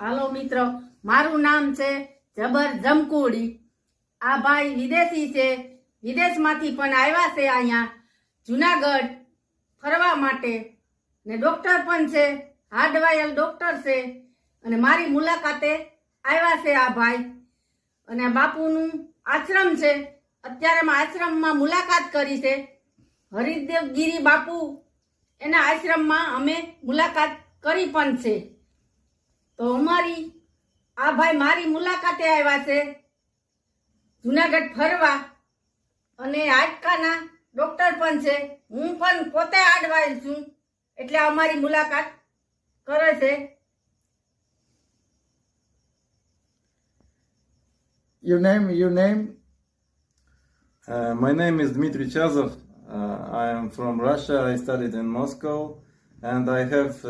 હાલો મિત્રો, મારું નામ છે જબર જમકુડી। આ ભાઈ વિદેશી છે, વિદેશમાંથી પણ આવ્યા છે અહીંયા જુનાગઢ ફરવા માટે ને ડોક્ટર પણ છે, હાર્ડવાયલ ડોક્ટર છે અને મારી મુલાકાતે આવ્યા છે આ ભાઈ। અને બાપુનું આશ્રમ છે, અત્યારે આશ્રમમાં મુલાકાત કરી છે। હરિદેવગીરી બાપુ એના આશ્રમમાં અમે મુલાકાત કરી પણ છે। તો અમારી આ ભાઈ મારી મુલાકાતે આવ્યા છે જુનાગઢ ફરવા અને હાડકાના ડોક્ટર પણ છે। હું પણ પોતે હાર્ડવાયલ છું એટલે અમારી મુલાકાત કરે છે। Your name? My name is Dmitry Chazov. I am from Russia. I studied in Moscow, and I have